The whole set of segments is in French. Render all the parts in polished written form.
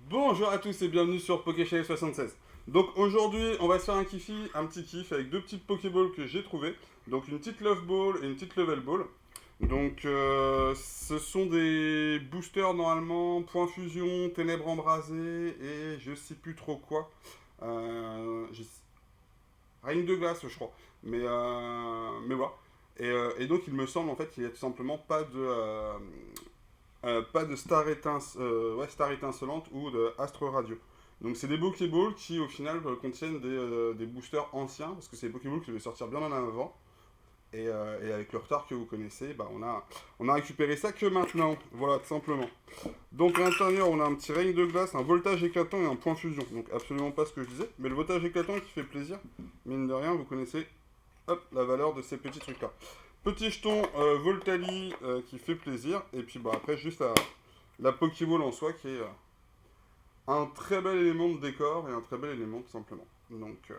Bonjour à tous et bienvenue sur PokéChef76. Donc aujourd'hui, on va se faire un petit kiff avec deux petites Pokéballs que j'ai trouvées. Donc une petite Love Ball et une petite Level Ball. Donc ce sont des boosters normalement, Point Fusion, Ténèbres Embrasées et je sais plus trop quoi. Euh, je- Règne de glace, je crois. Mais voilà. Et donc il me semble en fait qu'il n'y a tout simplement pas de Star étincelante ou de Astre Radio. Donc c'est des Pokéballs qui au final contiennent des boosters anciens, parce que c'est des Pokéballs qui devaient sortir bien en avant. Et avec le retard que vous connaissez, bah on a récupéré ça que maintenant. Voilà, tout simplement. Donc à l'intérieur, on a un petit règne de glace, un voltage éclatant et un point fusion. Donc absolument pas ce que je disais. Mais le voltage éclatant qui fait plaisir, mine de rien, vous connaissez hop, la valeur de ces petits trucs-là. Petit jeton Voltali qui fait plaisir. Et puis bah, après, juste la Pokéball en soi qui est un très bel élément de décor et un très bel élément tout simplement. Donc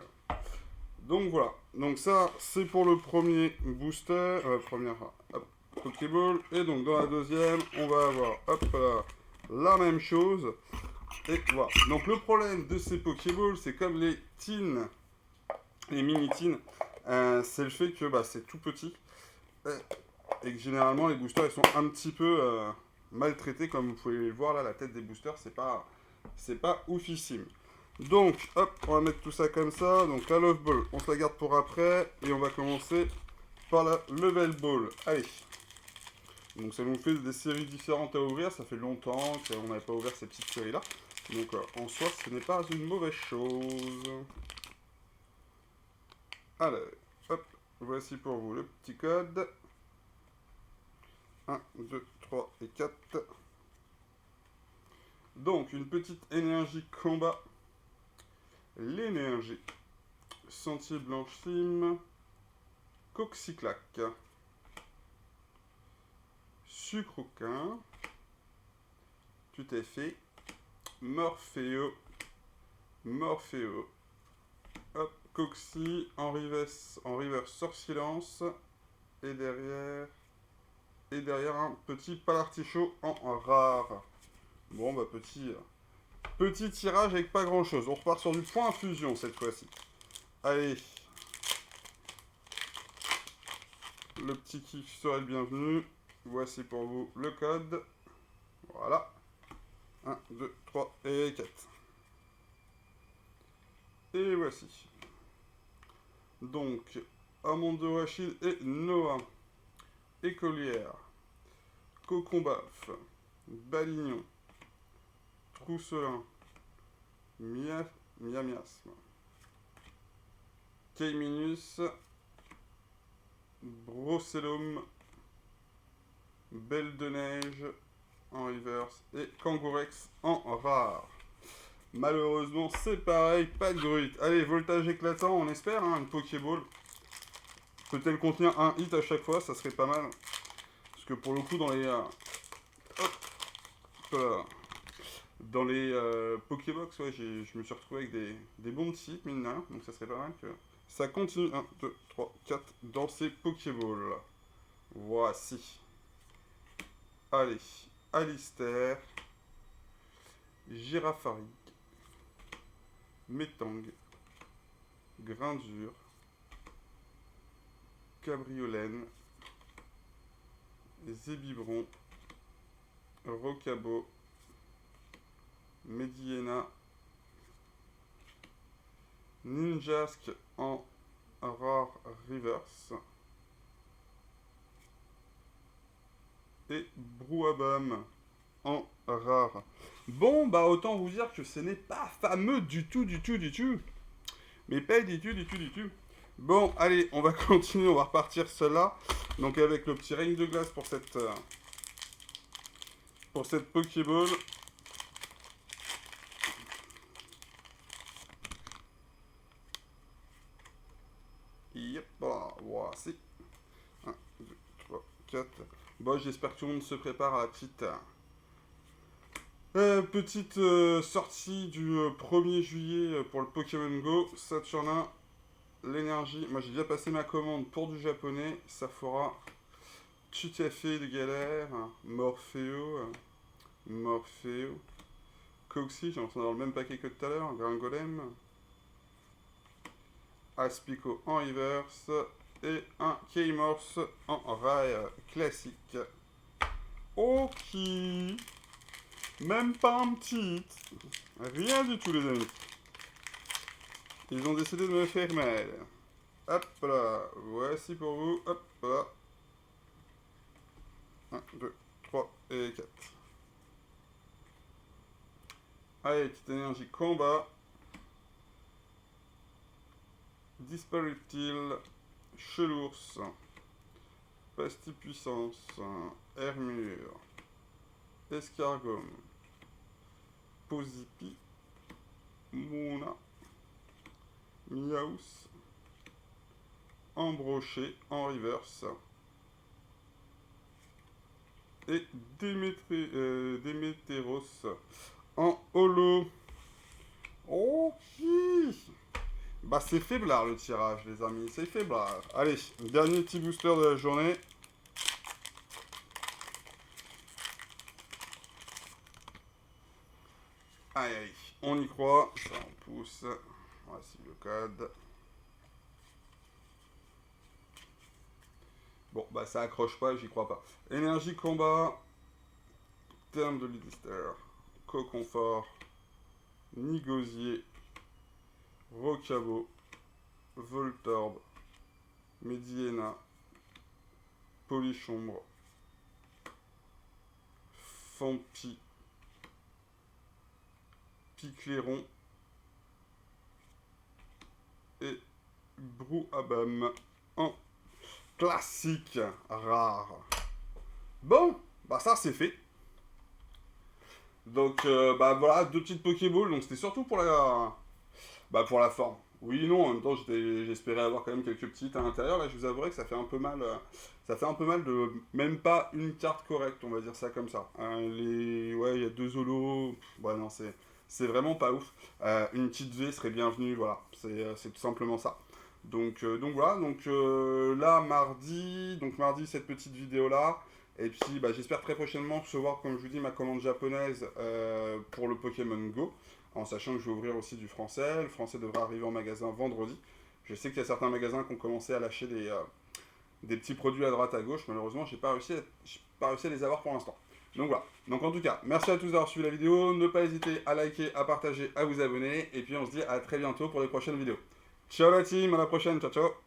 voilà. Donc ça, c'est pour le premier booster, première hop, Pokéball. Et donc dans la deuxième, on va avoir hop là, la même chose. Et voilà. Donc le problème de ces Pokéballs, c'est comme les teens, les mini teens, c'est le fait que bah, c'est tout petit. Et que généralement les boosters ils sont un petit peu maltraités comme vous pouvez le voir là, la tête des boosters c'est pas oufissime. Donc hop, on va mettre tout ça comme ça. Donc la Love Ball, on se la garde pour après et on va commencer par la Level Ball. Allez. Donc ça nous fait des séries différentes à ouvrir, ça fait longtemps qu'on n'avait pas ouvert ces petites séries là. Donc en soi ce n'est pas une mauvaise chose. Allez, hop, voici pour vous le petit code. 1, 2, 3 et 4. Donc, une petite énergie combat. L'énergie. Sentier blanchime. Coxyclac. Sucroquin. Tout est fait. Morpheo. Morpheo. Hop, Coxy. En reverse sort silence. Et derrière. Et derrière un petit palartichaud en rare. Bon, bah, petit tirage avec pas grand chose. On repart sur du point infusion cette fois-ci. Allez, le petit kiff serait le bienvenu. Voici pour vous le code. Voilà. 1, 2, 3 et 4. Et voici. Donc, Amondo Rachid et Noah. Écolière. Cocombaf. Balignon. Trousselin. Miamiasme. Keiminus. Brocellum. Belle de neige en reverse et Kangourex en rare. Malheureusement, c'est pareil, pas de gruite. Allez, voltage éclatant, on espère, hein, une Pokéball. Peut-elle contenir un hit à chaque fois, ça serait pas mal. Parce que pour le coup, dans les Pokébox, ouais, je me suis retrouvé avec des bons petits hits, mine de rien. Donc ça serait pas mal que ça continue. 1, 2, 3, 4 dans ces Pokéballs. Voici. Allez, Alistair, Girafarig, Métang, Grindure, Cabriolène, Zébibron, Rocabo, Mediena, Ninjask en rare reverse et Brouhabam en rare. Bon, bah autant vous dire que ce n'est pas fameux du tout, du tout, du tout. Mais pas du tout, du tout, du tout. Bon, allez, on va continuer, on va repartir cela. Donc avec le petit règne de glace pour cette Pokéball. Yep, voici. 1, 2, 3, 4. Bon, j'espère que tout le monde se prépare à la petite sortie du 1er juillet pour le Pokémon Go. Saturnin, l'énergie. Moi, j'ai déjà passé ma commande pour du japonais. Ça fera tout à fait de galère. Morpheo. Coxy, j'ai l'impression d'avoir le même paquet que tout à l'heure. Gringolem. Aspico en reverse. Et un K-Morse en rare classique. Ok. Même pas un petit. Rien du tout, les amis. Ils ont décidé de me faire mal. Hop là. Voici pour vous. Hop là. 1, 2, 3 et 4. Allez, petite énergie combat. Dispariptile. Chelours. Pastille puissance. Hermure. Escargome. Posipi. Mouna. Miaus. Embroché en reverse. Et Démétéros en holo. Ok. Bah c'est faiblard le tirage les amis, c'est faiblard. Allez, dernier petit booster de la journée. Aïe aïe, on y croit, ça on pousse. Voici le code. Bon, bah ça accroche pas, j'y crois pas. Énergie combat. Terme de Lidister. Coconfort. Nigosier. Rocabo. Voltorb. Mediena. Polichombre. Fampi. Picléron. Et Brouhabam en classique rare. Bon, bah ça c'est fait. Donc bah voilà, deux petites Pokéballs, donc c'était surtout pour la forme. Oui, non, en même temps j'espérais avoir quand même quelques petites à l'intérieur. Là je vous avouerai que ça fait un peu mal. Ça fait un peu mal de même pas une carte correcte, on va dire ça comme ça. Ouais, il y a deux holos. Ouais non, c'est vraiment pas ouf. Une petite V serait bienvenue, voilà. C'est tout simplement ça. Donc voilà, là mardi, cette petite vidéo là. Et puis bah, j'espère très prochainement recevoir, comme je vous dis, ma commande japonaise pour le Pokémon Go, en sachant que je vais ouvrir aussi du français. Le français devrait arriver en magasin vendredi. Je sais qu'il y a certains magasins qui ont commencé à lâcher des petits produits à droite à gauche. Malheureusement, j'ai pas réussi à les avoir pour l'instant. Donc voilà. Donc en tout cas, merci à tous d'avoir suivi la vidéo. Ne pas hésiter à liker, à partager, à vous abonner. Et puis on se dit à très bientôt pour les prochaines vidéos. Ciao la team, à la prochaine, ciao ciao.